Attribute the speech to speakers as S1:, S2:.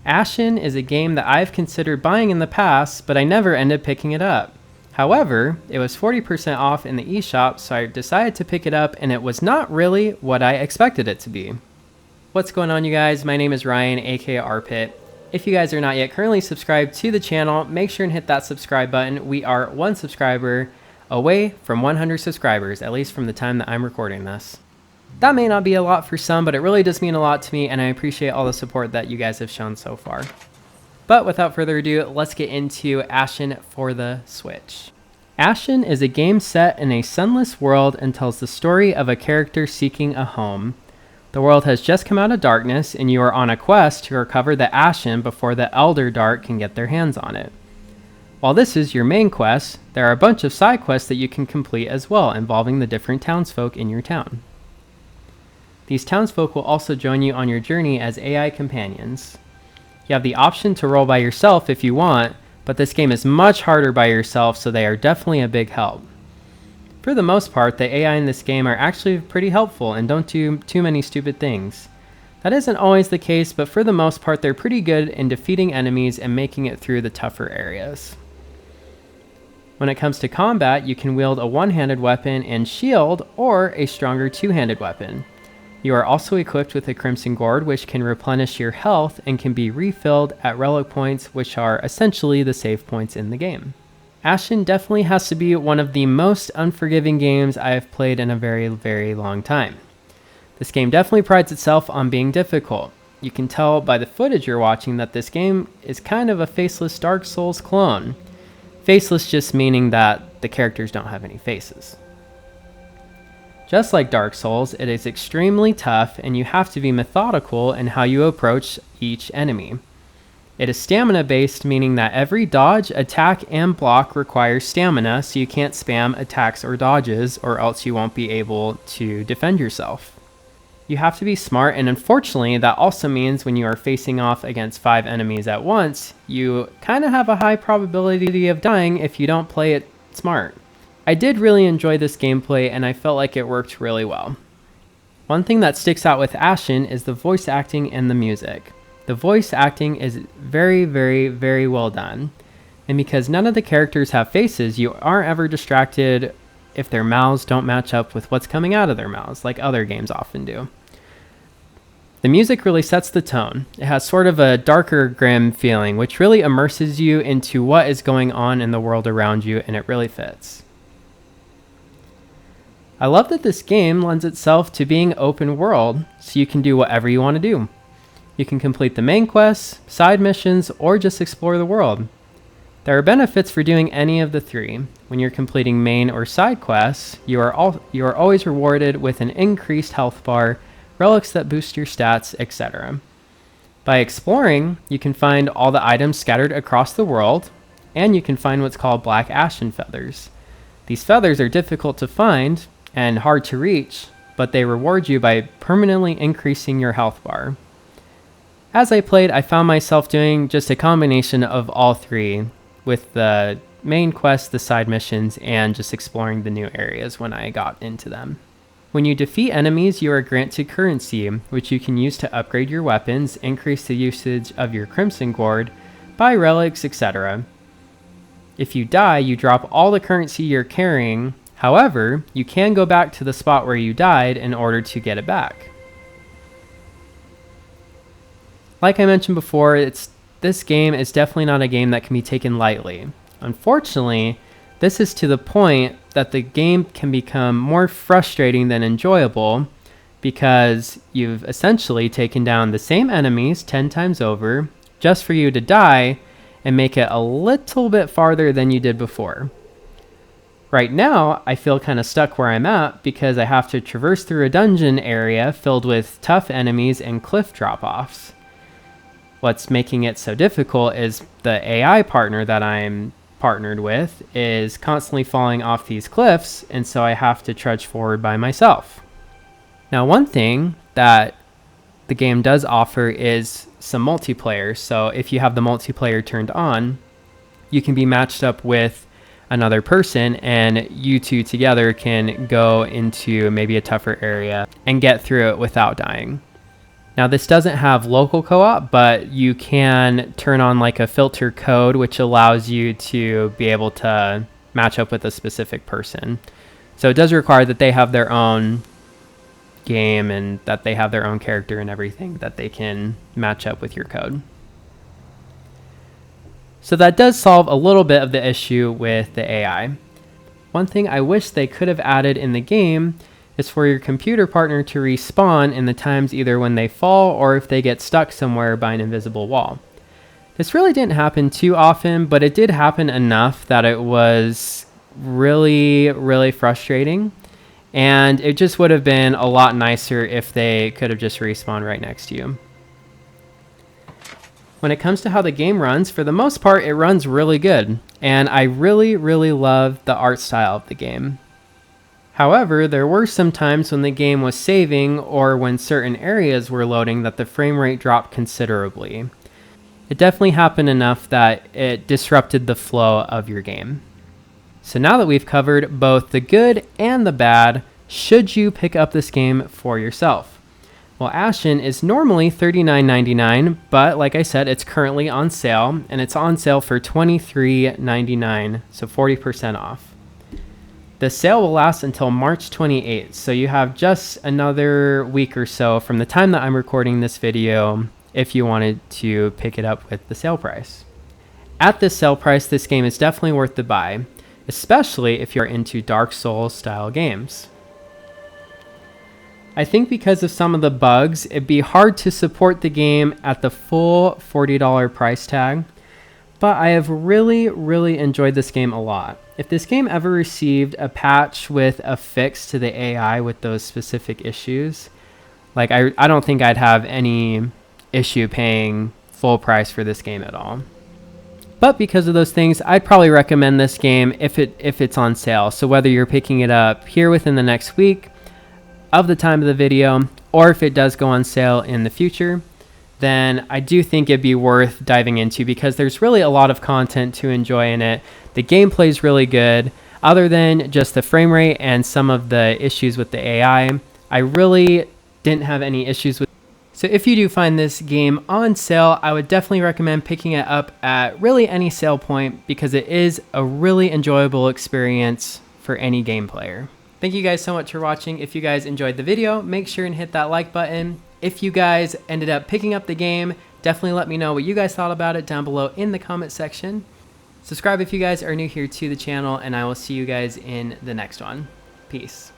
S1: Ashen is a game that I've considered buying in the past, but I never ended picking it up. However, it was 40% off in the eShop, so I decided to pick it up, and it was not really what I expected it to be. What's going on, you guys? My name is Ryan, aka Arpit. If you guys are not yet currently subscribed to the channel, make sure and hit that subscribe button. We are 1 subscriber away from 100 subscribers, at least from the time that I'm recording this. That may not be a lot for some, but it really does mean a lot to me, and I appreciate all the support that you guys have shown so far. But without further ado, let's get into Ashen for the Switch. Ashen is a game set in a sunless world and tells the story of a character seeking a home. The world has just come out of darkness, and you are on a quest to recover the Ashen before the Elder Dark can get their hands on it. While this is your main quest, there are a bunch of side quests that you can complete as well, involving the different townsfolk in your town. These townsfolk will also join you on your journey as AI companions. You have the option to roll by yourself if you want, but this game is much harder by yourself, so they are definitely a big help. For the most part, the AI in this game are actually pretty helpful and don't do too many stupid things. That isn't always the case, but for the most part, they're pretty good in defeating enemies and making it through the tougher areas. When it comes to combat, you can wield a one-handed weapon and shield, or a stronger two-handed weapon. You are also equipped with a Crimson Gourd, which can replenish your health and can be refilled at relic points, which are essentially the save points in the game. Ashen definitely has to be one of the most unforgiving games I have played in a very, very long time. This game definitely prides itself on being difficult. You can tell by the footage you're watching that this game is kind of a faceless Dark Souls clone. Faceless just meaning that the characters don't have any faces. Just like Dark Souls, it is extremely tough, and you have to be methodical in how you approach each enemy. It is stamina based, meaning that every dodge, attack, and block requires stamina, so you can't spam attacks or dodges, or else you won't be able to defend yourself. You have to be smart, and unfortunately that also means when you are facing off against 5 enemies at once, you kind of have a high probability of dying if you don't play it smart. I did really enjoy this gameplay, and I felt like it worked really well. One thing that sticks out with Ashen is the voice acting and the music. The voice acting is very, very, very well done. And because none of the characters have faces, you aren't ever distracted if their mouths don't match up with what's coming out of their mouths, like other games often do. The music really sets the tone. It has sort of a darker, grim feeling, which really immerses you into what is going on in the world around you, and it really fits. I love that this game lends itself to being open world, so you can do whatever you want to do. You can complete the main quests, side missions, or just explore the world. There are benefits for doing any of the three. When you're completing main or side quests, you are always rewarded with an increased health bar, relics that boost your stats, etc. By exploring, you can find all the items scattered across the world, and you can find what's called black ashen feathers. These feathers are difficult to find and hard to reach, but they reward you by permanently increasing your health bar. As I played, I found myself doing just a combination of all three, with the main quest, the side missions, and just exploring the new areas when I got into them. When you defeat enemies, you are granted currency, which you can use to upgrade your weapons, increase the usage of your Crimson Gourd, buy relics, etc. If you die, you drop all the currency you're carrying. However, you can go back to the spot where you died in order to get it back. Like I mentioned before, this game is definitely not a game that can be taken lightly. Unfortunately, this is to the point that the game can become more frustrating than enjoyable, because you've essentially taken down the same enemies 10 times over just for you to die and make it a little bit farther than you did before. Right now, I feel kind of stuck where I'm at because I have to traverse through a dungeon area filled with tough enemies and cliff drop-offs. What's making it so difficult is the AI partner that I'm partnered with is constantly falling off these cliffs, and so I have to trudge forward by myself. Now, one thing that the game does offer is some multiplayer. So if you have the multiplayer turned on, you can be matched up with another person, and you two together can go into maybe a tougher area and get through it without dying. Now this doesn't have local co-op, but you can turn on like a filter code, which allows you to be able to match up with a specific person. So it does require that they have their own game and that they have their own character and everything that they can match up with your code. So that does solve a little bit of the issue with the AI. One thing I wish they could have added in the game is for your computer partner to respawn in the times either when they fall or if they get stuck somewhere by an invisible wall. This really didn't happen too often, but it did happen enough that it was really, really frustrating. And it just would have been a lot nicer if they could have just respawned right next to you. When it comes to how the game runs, for the most part, it runs really good. And I really, really love the art style of the game. However, there were some times when the game was saving or when certain areas were loading that the frame rate dropped considerably. It definitely happened enough that it disrupted the flow of your game. So now that we've covered both the good and the bad, should you pick up this game for yourself? Well, Ashen is normally $39.99, but like I said, it's currently on sale, and it's on sale for $23.99, so 40% off. The sale will last until March 28th, so you have just another week or so from the time that I'm recording this video if you wanted to pick it up with the sale price. At this sale price, this game is definitely worth the buy, especially if you're into Dark Souls style games. I think because of some of the bugs, it'd be hard to support the game at the full $40 price tag, but I have really, really enjoyed this game a lot. If this game ever received a patch with a fix to the AI with those specific issues, like I don't think I'd have any issue paying full price for this game at all. But because of those things, I'd probably recommend this game if it's on sale. So whether you're picking it up here within the next week of the time of the video, or if it does go on sale in the future, then I do think it'd be worth diving into because there's really a lot of content to enjoy in it. The gameplay is really good. Other than just the frame rate and some of the issues with the AI, I really didn't have any issues with. So if you do find this game on sale, I would definitely recommend picking it up at really any sale point because it is a really enjoyable experience for any game player. Thank you guys so much for watching. If you guys enjoyed the video, make sure and hit that like button. If you guys ended up picking up the game, definitely let me know what you guys thought about it down below in the comment section. Subscribe if you guys are new here to the channel, and I will see you guys in the next one. Peace.